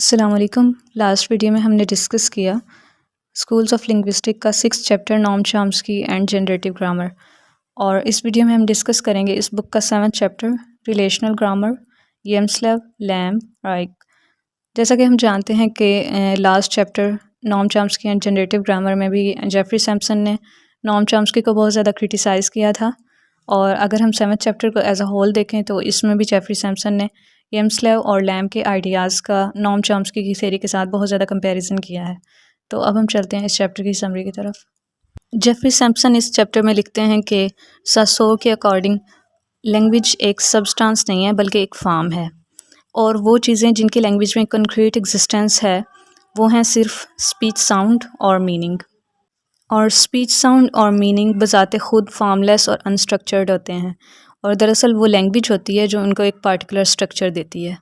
अस्सलाम वालेकुम। Last video में हमने डिस्कस किया स्कूल्स ऑफ लिंग्विस्टिक का 6th चैप्टर नॉर्म चॉम्स्की एंड जनरेटिव ग्रामर, और इस वीडियो में हम डिस्कस करेंगे इस बुक का 7th chapter relational grammar, Hjelmslev, Lamb, Reich. जैसा कि हम जानते हैं कि लास्ट चैप्टर नॉर्म चॉम्स्की एंड जनरेटिव ग्रामर में भी जेफरी सैम्पसन ने नॉर्म चॉम्स्की को बहुत ज़्यादा क्रिटिसाइज़ किया था, और अगर हम 7th चैप्टर को एज अ होल देखें तो इसमें भी जेफरी सैम्पसन ने येम्सलेव और लैम के आइडियाज़ का नॉर्म चॉम्स्की की थ्योरी के साथ बहुत ज़्यादा कंपैरिजन किया है। तो अब हम चलते हैं इस चैप्टर की समरी की तरफ। जेफरी सैम्पसन इस चैप्टर में लिखते हैं कि सासोर के अकॉर्डिंग लैंग्वेज एक सब्सटेंस नहीं है बल्कि एक फॉर्म है, और वो चीज़ें जिनकी लैंग्वेज में कंक्रीट एग्जिस्टेंस है वो हैं सिर्फ स्पीच साउंड और मीनिंग। और स्पीच साउंड और मीनिंग बज़ाते ख़ुद फॉर्मलेस और अनस्ट्रक्चर्ड होते हैं, और दरअसल वो लैंग्वेज होती है जो उनको एक पार्टिकुलर स्ट्रक्चर देती है।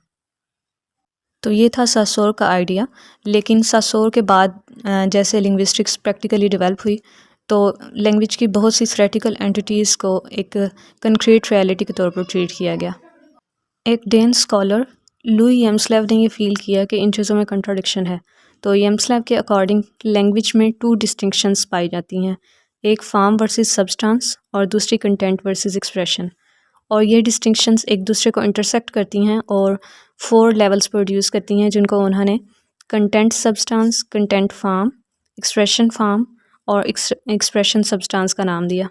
तो ये था सासोर का आइडिया, लेकिन सासोर के बाद जैसे लिंग्विस्टिक्स प्रैक्टिकली डेवलप हुई तो लैंग्वेज की बहुत सी थ्योरेटिकल एंटिटीज़ को एक कंक्रीट रियलिटी के तौर पर ट्रीट किया गया। एक डेन स्कॉलर लुई येम्सलेव ने ये फील किया कि इन चीज़ों में कंट्राडिक्शन है। तो येम्सलेव के अकॉर्डिंग लैंग्वेज में 2 डिस्टिंक्शंस पाई जाती हैं, एक फॉर्म वर्सेस सब्सटेंस और दूसरी कंटेंट वर्सेस एक्सप्रेशन। और ये डिस्टिंक्शंस एक दूसरे को इंटरसेक्ट करती हैं और 4 लेवल्स प्रोड्यूस करती हैं, जिनको उन्होंने content substance, content form, expression form और एक्सप्रेशन सब्सटेंस का नाम दिया।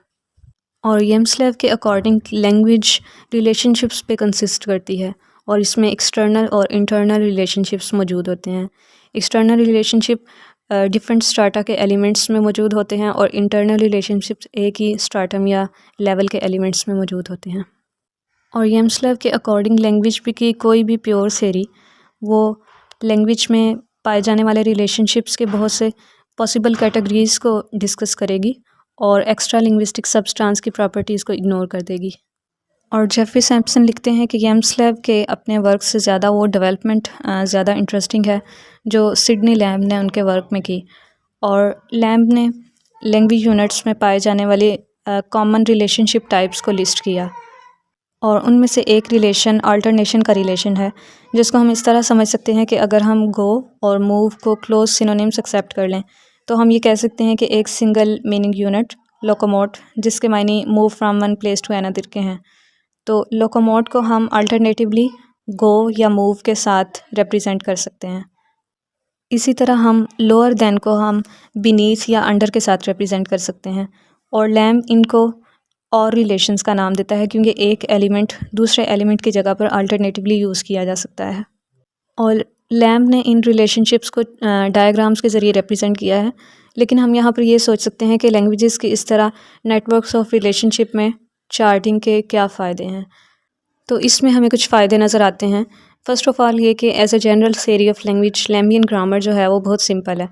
और येम्सलेव के अकॉर्डिंग लैंग्वेज रिलेशनशिप्स पे कंसिस्ट करती है, और इसमें एक्सटर्नल और इंटरनल रिलेशनशिप्स मौजूद होते हैं। एक्सटर्नल रिलेशनशिप डिफरेंट स्ट्राटा के एलिमेंट्स में मौजूद होते हैं, और इंटरनल रिलेशनशिप्स एक ही स्ट्राटम या लेवल के एलिमेंट्स में मौजूद होते हैं। और येम्सलेव के अकॉर्डिंग लैंग्वेज की कोई भी प्योर थ्योरी वो लैंग्वेज में पाए जाने वाले रिलेशनशिप्स के बहुत से पॉसिबल कैटेगरीज़ को डिस्कस करेगी और एक्स्ट्रा लिंग्विस्टिक सब्सटेंस की प्रॉपर्टीज़ को इग्नोर कर देगी। और जेफरी सैम्पसन लिखते हैं कि येम्सलेव के अपने वर्क से ज़्यादा वो डेवलपमेंट ज़्यादा इंटरेस्टिंग है जो सिडनी लैम्ब ने उनके वर्क में की। और लैम्ब ने लैंग्वेज यूनिट्स में पाए जाने वाले कॉमन रिलेशनशिप टाइप्स को लिस्ट किया, और उनमें से एक रिलेशन अल्टरनेशन का रिलेशन है, जिसको हम इस तरह समझ सकते हैं कि अगर हम गो और मूव को क्लोज सिनोनिम्स एक्सेप्ट कर लें तो हम ये कह सकते हैं कि एक सिंगल मीनिंग यूनिट लोकोमोट, जिसके मायने move from one place to another के हैं, तो लोकोमोट को हम अल्टरनेटिवली गो या मूव के साथ रिप्रेजेंट कर सकते हैं। इसी तरह हम लोअर देन को हम बीनीथ या अंडर के साथ रिप्रेजेंट कर सकते हैं, और लैम्ब इनको और रिलेशंस का नाम देता है क्योंकि एक एलिमेंट दूसरे एलिमेंट की जगह पर अल्टरनेटिवली यूज़ किया जा सकता है। और लैम्ब ने इन रिलेशनशिप्स को डायग्राम्स के ज़रिए रिप्रेजेंट किया है, लेकिन हम यहाँ पर ये सोच सकते हैं कि लैंग्वेजेस के इस तरह नेटवर्क्स ऑफ रिलेशनशिप में चार्टिंग के क्या फ़ायदे हैं। तो इसमें हमें कुछ फ़ायदे नज़र आते हैं। फ़र्स्ट ऑफ़ ऑल ये कि as a general theory of language Lambian grammar जो है वो बहुत सिंपल है।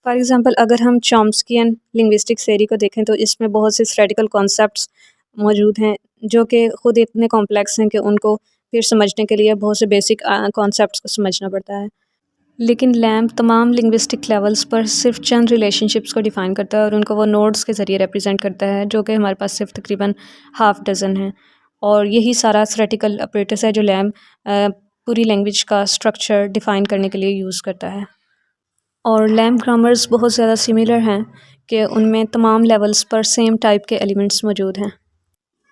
फॉर एग्ज़ाम्पल अगर हम चॉम्स्कियन लिंग्विस्टिक थ्योरी को देखें तो इसमें बहुत से थ्योरेटिकल कॉन्सेप्ट्स मौजूद हैं जो कि ख़ुद इतने कॉम्प्लेक्स हैं कि उनको फिर समझने के लिए बहुत से बेसिक कॉन्सेप्ट्स को समझना पड़ता है। लेकिन लैम्ब तमाम लिंग्विस्टिक लेवल्स पर सिर्फ चंद रिलेशनशिप्स को डिफ़ाइन करता है और उनको वो नोड्स के ज़रिए रिप्रेजेंट करता है, जो कि हमारे पास सिर्फ तकरीबन हाफ डज़न हैं। और यही सारा थ्योरेटिकल ऑपरेटर्स है जो लैम्ब पूरी लैंग्वेज का स्ट्रक्चर डिफ़ाइन करने के लिए यूज़ करता है। और लैम्ब ग्रामर्स बहुत ज़्यादा सिमिलर हैं कि उनमें तमाम लेवल्स पर सेम टाइप के एलिमेंट्स मौजूद हैं।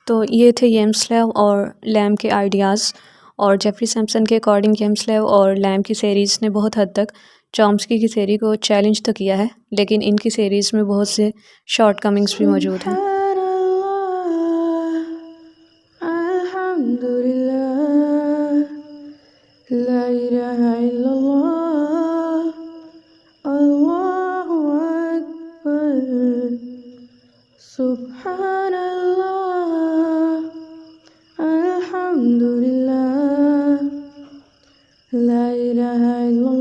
तो ये थे येम्सलेव और लैम्ब के आइडियाज़, और जेफरी सैम्पसन के अकॉर्डिंग येम्सलेव और लैम्ब की थ्योरीज़ ने बहुत हद तक चॉम्स्की की थ्योरी को चैलेंज तो किया है, लेकिन इनकी थ्योरीज़ में बहुत से शॉर्ट कमिंग्स भी मौजूद हैं। La ilaha illallah